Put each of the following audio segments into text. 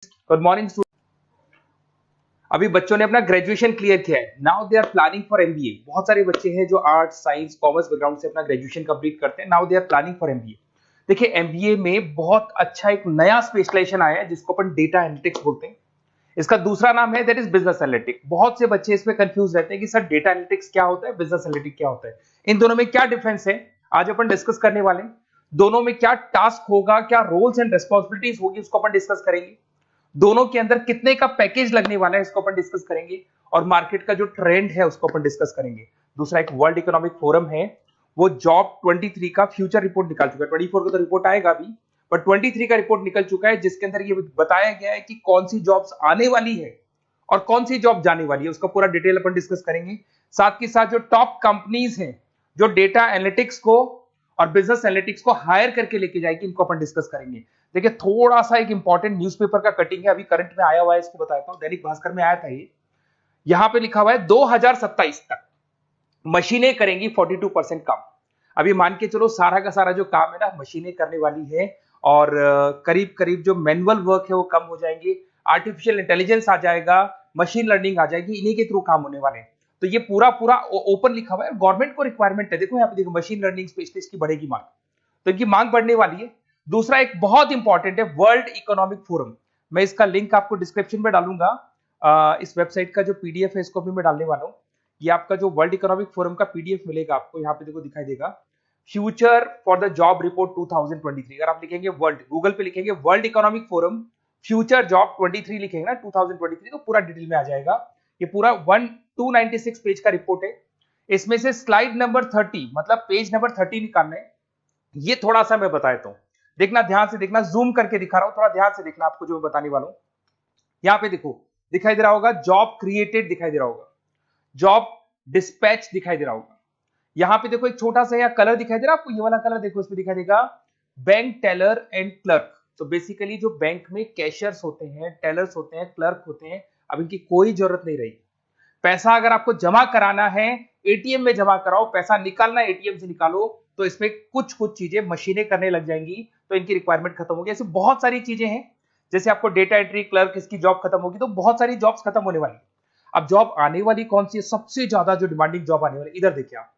Good morning. अभी बच्चों ने अपना ग्रेजुएशन क्लियर किया है, now they are planning for MBA. बहुत सारे बच्चे हैं जो आर्ट्स, साइंस, कॉमर्स बैकग्राउंड से अपना ग्रेजुएशन कंप्लीट करते हैं, now they are planning for MBA. देखिए एमबीए में बहुत अच्छा एक नया स्पेशलाइजेशन आया है जिसको अपन डेटा एनालिटिक्स बोलते हैं। इसका दूसरा नाम है दैट इज बिजनेस एनालिटिक्स। बहुत से बच्चे इसमें कंफ्यूज रहते हैं कि सर डेटा एनालिटिक्स क्या होता है, बिजनेस एनालिटिक्स क्या होता है, इन दोनों में क्या डिफरेंस है, आज अपन डिस्कस करने वाले हैं। दोनों में क्या टास्क होगा, क्या रोल्स एंड रिस्पॉन्सिबिलिटीज होगी, उसको अपन डिस्कस करेंगे। दोनों के अंदर कितने का पैकेज लगने वाला है इसको अपन डिस्कस करेंगे, और मार्केट का जो ट्रेंड है उसको अपन डिस्कस करेंगे। दूसरा एक वर्ल्ड इकोनॉमिक फोरम है, वो जॉब 23 का फ्यूचर रिपोर्ट निकाल चुका है। 24 का तो रिपोर्ट आएगा अभी, पर 23 का रिपोर्ट निकल चुका है जिसके अंदर ये बताया गया है कि कौन सी जॉब्स आने वाली है और कौन सी जॉब जाने वाली है, उसका पूरा डिटेल अपन डिस्कस करेंगे। साथ के साथ जो टॉप कंपनीज हैं जो डेटा एनालिटिक्स को और बिजनेस एनालिटिक्स को हायर करके लेके जाएगी, इनको अपन डिस्कस करेंगे। देखिए थोड़ा सा एक इंपॉर्टेंट न्यूज़पेपर का कटिंग है, अभी करंट में आया हुआ है, इसको बताता हूं। दैनिक भास्कर में आया था ये, यहां पे लिखा हुआ है 2027 तक मशीनें करेंगी 42% काम। अभी मान के चलो सारा का सारा जो काम है ना मशीनें करने वाली है, और करीब करीब जो मैनुअल वर्क है वो कम हो जाएंगे, आर्टिफिशियल इंटेलिजेंस आ जाएगा, मशीन लर्निंग आ जाएगी, इन्हीं के थ्रू काम होने वाले हैं। तो ये पूरा पूरा ओपन लिखा हुआ है, गवर्नमेंट को रिक्वायरमेंट है। देखो यहाँ पे देखो, मशीन लर्निंग स्पेशलिस्ट की बढ़ेगी मांग, तो इनकी मांग बढ़ने वाली है। दूसरा एक बहुत इंपॉर्टेंट है वर्ल्ड इकोनॉमिक फोरम, मैं इसका लिंक आपको डिस्क्रिप्शन में डालूंगा। इस वेबसाइट का जो पीडीएफ है इसको भी मैं डालने वाला हूँ। ये आपका जो वर्ल्ड इकोनॉमिक फोरम का पीडीएफ मिलेगा आपको, यहाँ पे देखो दिखाई देगा, future for the job report 2023। अगर आप लिखेंगे वर्ल्ड, गूगल पे लिखेंगे world economic forum future job 23 लिखेंगे ना 2023, तो पूरा डिटेल में आ जाएगा। ये पूरा 296 पेज का रिपोर्ट है। इसमें से स्लाइड नंबर 30 मतलब पेज नंबर 30 निकालना है। ये थोड़ा सा मैं बता देता हूं, देखना ध्यान से देखना, जूम करके दिखा रहा हूं, थोड़ा ध्यान से देखना आपको जो मैं बताने वाला हूं। यहां पे देखो दिखाई दे रहा होगा जॉब क्रिएटेड, दिखाई दे रहा होगा जॉब डिस्पैच, दिखाई दे रहा होगा। यहां पे देखो एक छोटा सा यहाँ कलर दिखाई दे रहा है आपको, ये वाला कलर देखो, इसमें दिखाई देगा बैंक टेलर एंड क्लर्क। तो बेसिकली जो बैंक में कैशियर्स होते हैं, टेलर्स होते हैं, क्लर्क होते हैं, अब इनकी कोई जरूरत नहीं रही। पैसा अगर आपको जमा कराना है एटीएम में जमा कराओ, पैसा निकालना है एटीएम से निकालो, तो इसमें कुछ कुछ चीजें मशीनें करने लग जाएंगी, तो इनकी रिक्वायरमेंट खत्म होगी। ऐसे बहुत सारी चीजें हैं, जैसे आपको डेटा एंट्री क्लर्क, इसकी जॉब खत्म होगी, तो बहुत सारी जॉब्स खत्म होने वाली। अब जॉब आने वाली कौन सी है, सबसे ज्यादा जो डिमांडिंग जॉब आने वाली, इधर देखिए आप,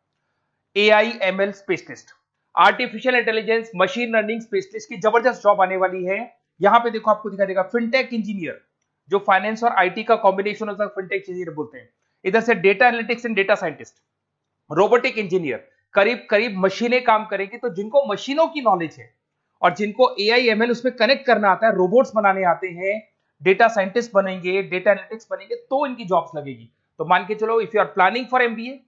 AI ML specialist, artificial intelligence machine learning specialist की जबरदस्त जॉब आने वाली है। यहां पे देखो आपको दिखाई देगा फिनटेक इंजीनियर, जो फाइनेंस और आईटी का कॉम्बिनेशन होता है, फिनटेक इंजीनियर बोलते हैं। इधर से data analytics and data scientist, robotic engineer, करीब करीब मशीनें काम करेंगी। तो जिनको मशीनों की नॉलेज है और जिनको एआई एमएल उसमें कनेक्ट करना आता है, रोबोट्स बनाने आते हैं, डेटा साइंटिस्ट बनेंगे, डेटा एनालिटिक्स बनेंगे, तो इनकी जॉब्स लगेगी। तो मान के चलो if you are planning for MBA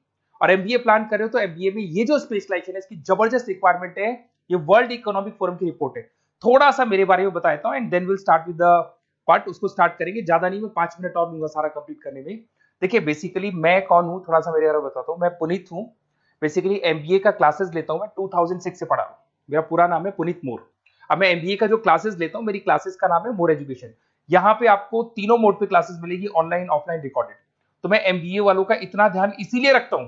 और एमबीए प्लान कर रहे हो, तो एमबीए में ये जो स्पेशलाइजेशन है इसकी जबरदस्त रिक्वायरमेंट है। ये वर्ल्ड इकोनॉमिक फोरम की रिपोर्ट है। थोड़ा सा मेरे बारे में बताता हूं and then will start with the part. उसको स्टार्ट करेंगे, ज्यादा नहीं, मैं 5 मिनट और लूंगा सारा कंप्लीट करने में। देखिए बेसिकली मैं कौन हूं, थोड़ा सा मेरे बारे में बताता हूं। मैं पुनीत हूं, बेसिकली एमबीए का क्लासेस लेता हूं, मैं 2006 से पढ़ा हूं। मेरा पूरा नाम है पुनीत मोर। अब मैं एमबीए का जो क्लासेस लेता हूं, मेरी क्लासेस का नाम है मोर एजुकेशन। यहाँ पे आपको तीनों मोड पे क्लासेस मिलेगी, ऑनलाइन, ऑफलाइन, रिकॉर्डेड। तो मैं एमबीए वालों का इतना ध्यान इसीलिए रखता हूं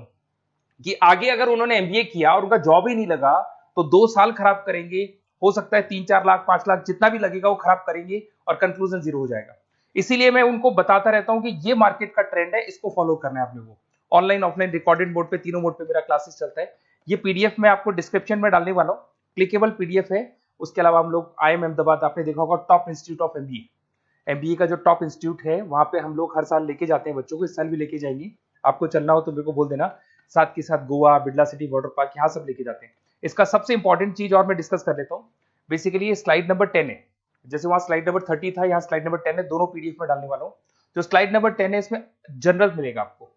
कि आगे अगर उन्होंने एमबीए किया और उनका जॉब ही नहीं लगा, तो 2 साल खराब करेंगे, हो सकता है 3-4 लाख 5 लाख जितना भी लगेगा वो खराब करेंगे और कंक्लूजन जीरो हो जाएगा। इसीलिए मैं उनको बताता रहता हूं कि ये मार्केट का ट्रेंड है, इसको फॉलो करना है आपने। वो ऑनलाइन, ऑफलाइन, रिकॉर्डेड मोड पे, तीनों मोड पे मेरा क्लासेस चलता है। ये पीडीएफ मैं आपको डिस्क्रिप्शन में डालने वाला हूँ, क्लिकेबल पीडीएफ है। उसके अलावा हम लोग आईएम अहमदाबाद, आपने देखा होगा top institute of MBA, MBA का जो टॉप इंस्टीट्यूट है, वहां पे हम लोग हर साल लेके जाते हैं बच्चों को, इस साल भी लेके जाएंगे। आपको चलना हो तो मेरे को बोल देना। साथ के साथ Goa, Birla city water park, यहाँ सब लेके जाते हैं। इसका सबसे इंपॉर्टेंट चीज और मैं डिस्कस कर लेता हूँ। बेसिकली ये स्लाइड नंबर 10 है, जैसे वहां स्लाइड नंबर 30 था, यहाँ स्लाइड नंबर 10 है, दोनों पीडीएफ में डालने वाला हूँ। जो स्लाइड नंबर 10 है इसमें जनरल मिलेगा आपको।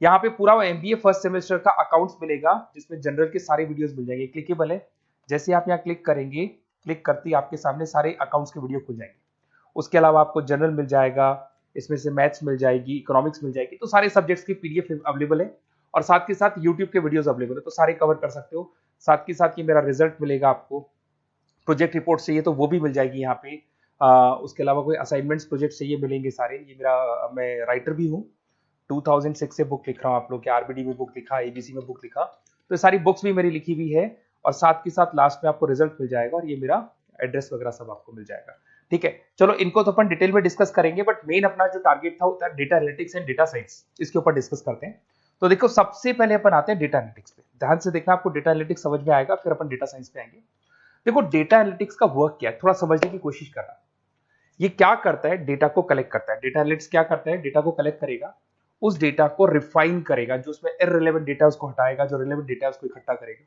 यहाँ पे पूरा एमबीए फर्स्ट सेमेस्टर का अकाउंट्स मिलेगा, जिसमें जनरल के सारे वीडियोस मिल जाएंगे, क्लिकेबल है। जैसे आप यहाँ क्लिक करेंगे, क्लिक करते ही आपके सामने सारे अकाउंट्स के वीडियो खुल जाएंगे। उसके अलावा आपको जनरल मिल जाएगा, इसमें से मैथ्स मिल जाएगी, इकोनॉमिक्स मिल जाएगी, तो सारे सब्जेक्ट्स की पीडीएफ अवेलेबल है। और साथ के साथ यूट्यूब के वीडियोस अवेलेबल है, तो सारे कवर कर सकते हो। साथ के साथ ये मेरा रिजल्ट मिलेगा आपको, प्रोजेक्ट रिपोर्ट चाहिए तो वो भी मिल जाएगी यहाँ पे। उसके अलावा कोई असाइनमेंट्स, प्रोजेक्ट चाहिए, मिलेंगे सारे। ये मेरा, मैं राइटर भी हूँ, 2006 से बुक लिख रहा हूँ। आप लोग के आरबीडी में बुक लिखा, एबीसी में बुक लिखा, तो सारी बुक्स भी मेरी लिखी हुई है। और साथ के साथ लास्ट में आपको रिजल्ट मिल जाएगा, और ये मेरा एड्रेस वगैरह सब आपको मिल जाएगा। ठीक है, चलो इनको तो अपन डिटेल में डिस्कस करेंगे, बट मेन अपना जो टारगेट था वो था data analytics and data science, इसके ऊपर डिस्कस करते हैं। तो देखो सबसे पहले अपन आते हैं डेटा एनालिटिक्स पे, ध्यान से देखना, आपको डेटा एनालिटिक्स समझ में आएगा, फिर अपन डेटा साइंस पे आएंगे। देखो डेटा एनालिटिक्स का वर्क क्या है, थोड़ा समझने की कोशिश करना। ये क्या करता है, डेटा को कलेक्ट करता है। डेटा एनालिटिक्स क्या करता है, डेटा को कलेक्ट करेगा, उस डेटा को रिफाइन करेगा, जो उसमें इररिलेवेंट डेटा उसको हटाएगा, जो रिलेवेंट डेटा उसको इकट्ठा करेगा।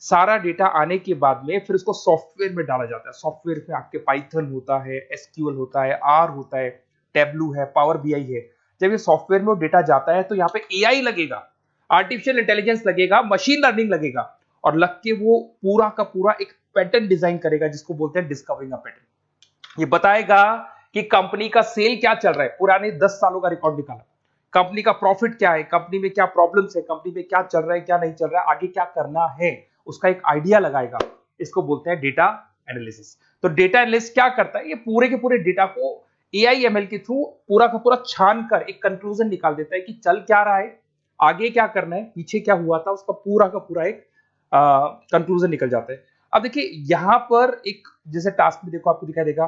सारा डेटा आने के बाद में फिर उसको सॉफ्टवेयर में डाला जाता है। सॉफ्टवेयर में आपके पाइथन होता है, एसक्यूएल होता है, आर होता है, टेबलू है, पावर बीआई है। जब ये सॉफ्टवेयर में डेटा जाता है तो यहाँ पे एआई लगेगा, आर्टिफिशियल इंटेलिजेंस लगेगा, मशीन लर्निंग लगेगा, और लग के वो पूरा का पूरा एक पैटर्न डिजाइन करेगा, जिसको बोलते हैं डिस्कवरिंग अ पैटर्न। ये बताएगा कि कंपनी का सेल क्या चल रहा है, पुराने 10 सालों का रिकॉर्ड निकाला, कंपनी का प्रॉफिट क्या है, कंपनी में क्या प्रॉब्लम्स है, कंपनी में क्या चल रहा है, क्या नहीं चल रहा है, आगे क्या करना है, उसका एक आइडिया लगाएगा। इसको बोलते हैं डेटा एनालिसिस। तो डेटा एनालिस्ट क्या करता है, ये पूरे के पूरे डेटा को एआई एमएल के थ्रू पूरा का पूरा छान कर एक कंक्लूजन निकाल देता है कि चल क्या रहा है, आगे क्या करना है, पीछे क्या हुआ था, उसका पूरा का पूरा एक कंक्लूजन निकल जाता है। अब देखिए यहां पर एक जैसे टास्क में देखो आपको दिखाई देगा,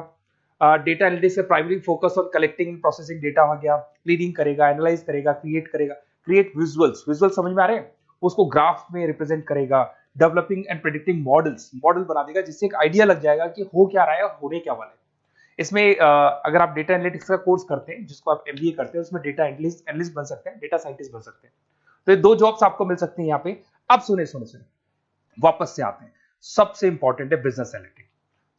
डेटा एनालिटिक्स का primary focus on collecting processing data हो गया, क्लीनिंग करेगा, एनालाइज करेगा, क्रिएट करेगा, क्रिएट विजुअल्स, विजुअल समझ में आ रहे हैं, उसको ग्राफ में रिप्रेजेंट करेगा, developing and predicting models, model बना देगा जिससे एक आइडिया लग जाएगा कि हो क्या रहा है और होने क्या वाला है। इसमें अगर आप डेटा एनालिटिक्स का कोर्स करते हैं, जिसको आप एमबीए करते हैं, उसमें डेटा एनालिस्ट बन सकते हैं, डेटा साइंटिस्ट बन सकते हैं। तो ये 2 जॉब्स आपको मिल सकती हैं यहाँ पे। अब सुने सुने सुने वापस से आते हैं, सबसे इंपॉर्टेंट है बिजनेस एनालिटिक्स।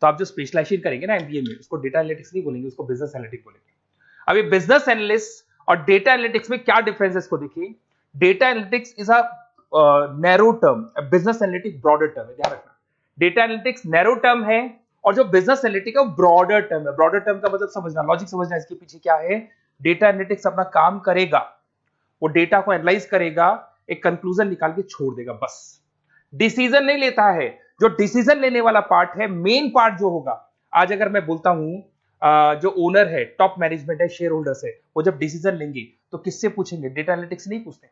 तो आप जो स्पेशलाइजेशन करेंगे ना एमबीए में, उसको डेटा एनालिटिक्स नहीं बोलेंगे, उसको बिजनेस एनालिटिक्स बोलेंगे। अब ये बिजनेस एनालिस्ट और डेटा एनालिटिक्स में क्या डिफरेंस है इसको देखिए। Data analytics is a narrow term, business analytics broader term है, ध्यान रखना। डेटा एनालिटिक्स नैरो टर्म है और जो बिजनेस एनालिटिक्स है वो ब्रॉडर टर्म है। ब्रॉडर टर्म का मतलब समझना, लॉजिक समझना, इसके पीछे क्या है। डेटा एनालिटिक्स अपना काम करेगा, वो डेटा को एनालाइज करेगा, एक कंक्लूजन निकाल के छोड़ देगा, बस। डिसीजन नहीं लेता है। जो डिसीजन लेने वाला पार्ट है, मेन पार्ट जो होगा, आज अगर मैं बोलता हूं जो ओनर है, टॉप मैनेजमेंट है, शेयर होल्डर्स है, वो जब डिसीजन लेंगे तो किससे पूछेंगे, डेटा एनालिटिक्स नहीं पूछते।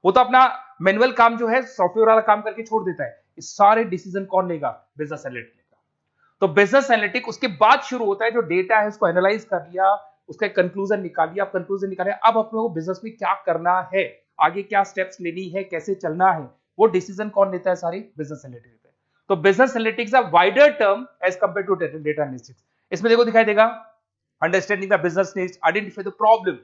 वो तो अपना मैनुअल काम जो है, सॉफ्टवेयर वाला काम करके छोड़ देता है। इस सारे डिसीजन कौन लेगा, बिजनेस एनालिटिक्स लेगा। तो बिजनेस एनालिटिक्स उसके बाद शुरू होता है, जो डेटा है उसको एनालाइज कर लिया, उसका कंक्लूजन निकाल लिया, कंक्लूजन निकाले, अब अपने को बिजनेस में क्या करना है, आगे क्या स्टेप्स लेनी है, कैसे चलना है, वो डिसीजन कौन लेता है, सारी बिजनेस एनालिटिक्स लेता है। तो business analytics a wider term as compare to data analytics. इसमें देखो दिखाई देगा, understanding the business needs, identify the problem,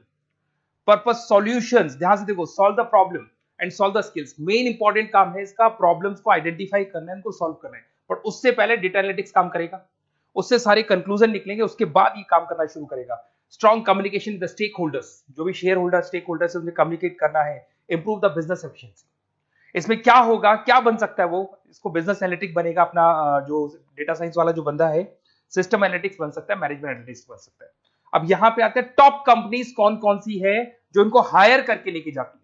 purpose, solutions, ध्यान से देखो, solve the problem and solve the skills. Main important काम है इसका, प्रॉब्लम्स को आइडेंटिफाई करना है, उनको सॉल्व करना है, पर उससे पहले डेटा एनालिटिक्स काम करेगा, उससे सारे कंक्लूजन निकलेंगे, उसके बाद ये काम करना शुरू करेगा। Strong communication with the stakeholders, जो भी शेयर होल्डर स्टेक होल्डर से उन्हें कम्युनिकेट करना है, इंप्रूव द बिजनेस एफिशिएंसी। इसमें क्या होगा, क्या बन सकता है वो, इसको बिजनेस एनालिटिक बनेगा अपना जो डेटा साइंस वाला जो बंदा है, सिस्टम एनालिटिक्स बन सकता है, मैनेजमेंट एनालिटिक्स बन सकता है। अब यहां पे आते हैं टॉप कंपनीज कौन कौन सी है जो इनको हायर करके लेके जाती है।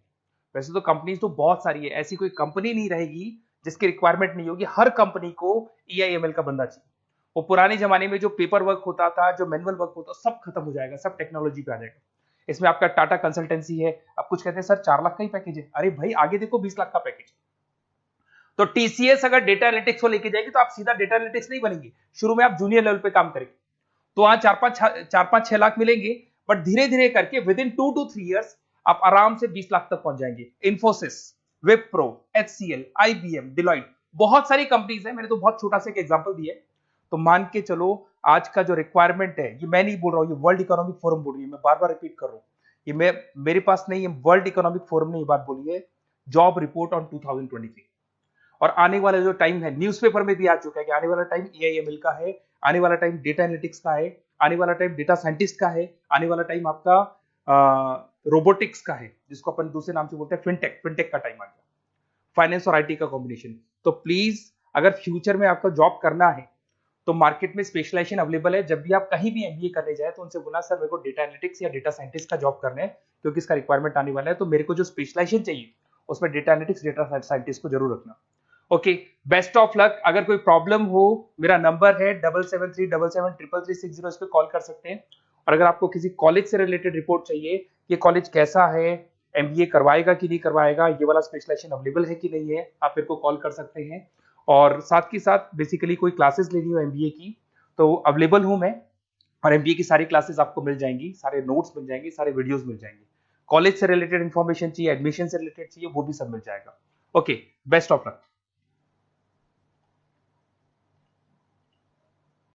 वैसे तो कंपनीज तो बहुत सारी है, ऐसी कोई कंपनी नहीं रहेगी जिसकी रिक्वायरमेंट नहीं होगी, हर कंपनी को ईआईएमएल का बंदा चाहिए। वो पुराने जमाने में जो पेपर वर्क होता था, जो मैनुअल वर्क होता, सब खत्म हो जाएगा, सब टेक्नोलॉजी पे आ जाएगा। इसमें आपका टाटा कंसल्टेंसी है, अब कुछ कहते हैं सर 4 लाख का ही पैकेज है, अरे भाई आगे देखो 20 लाख का पैकेज। तो टीसीएस अगर डेटा एनालिटिक्स को लेके जाएगी तो आप सीधा डेटा एनालिटिक्स नहीं बनेंगे, शुरू में आप जूनियर लेवल पे काम करेंगे, तो वहां 4-5-6 लाख मिलेंगे, बट धीरे धीरे करके विद इन 2 to 3 years आप आराम से 20 लाख तक पहुंच जाएंगे। Infosys, Wipro, HCL, IBM, Deloitte, बहुत सारी कंपनीज है, मैंने तो बहुत छोटा सा एक एग्जांपल दिया है। तो मान के चलो आज का जो रिक्वायरमेंट है, ये मैं नहीं बोल रहा हूं, ये वर्ल्ड इकोनॉमिक फोरम बोल रही है, मैं बार बार रिपीट कर रहा हूं, ये मैं मेरे पास नहीं है, वर्ल्ड इकोनॉमिक फोरम ने ये बात बोली है, जॉब रिपोर्ट ऑन 2023। और आने वाला जो टाइम है, न्यूज़पेपर में भी आ चुका है कि आने वाला टाइम एआईएमएल का है, आने वाला टाइम डेटा एनालिटिक्स का है, आने वाला टाइम डेटा साइंटिस्ट का है, आने वाला टाइम आपका रोबोटिक्स का है, जिसको अपन दूसरे नाम से बोलते हैं फिनटेक, फिनटेक का टाइम आ गया, फाइनेंस और आईटी का कॉम्बिनेशन। तो प्लीज अगर फ्यूचर में आपको जॉब करना है तो मार्केट में स्पेशलाइजेशन अवेलेबल है, जब भी आप कहीं भी एमबीए करने जाए तो उनसे बोलना सर मेरे को डेटा एनालिटिक्स या डेटा साइंटिस्ट का जॉब करना है, क्योंकि इसका रिक्वायरमेंट आने वाला है, तो मेरे को जो स्पेशलाइजेशन चाहिए उसमें डेटा एनालिटिक्स, डेटा साइंटिस्ट को जरूर रखना। Okay, best of luck. अगर कोई प्रॉब्लम हो, मेरा नंबर है 7737733360, इस पे कॉल कर सकते हैं। और अगर आपको किसी कॉलेज से रिलेटेड रिपोर्ट चाहिए, ये कॉलेज कैसा है, एमबीए करवाएगा कि नहीं करवाएगा, ये वाला स्पेशलाइजेशन अवेलेबल है कि नहीं है, आप मेरे को कॉल कर सकते हैं। और साथ ही साथ बेसिकली कोई क्लासेस लेनी हो एमबीए की तो अवेलेबल हूं मैं, और एमबीए की सारी क्लासेस आपको मिल जाएंगी, सारे नोट्स मिल जाएंगे, सारे वीडियोस मिल जाएंगे। कॉलेज से रिलेटेड इन्फॉर्मेशन चाहिए, एडमिशन से रिलेटेड चाहिए, वो भी सब मिल जाएगा। Okay, best of luck.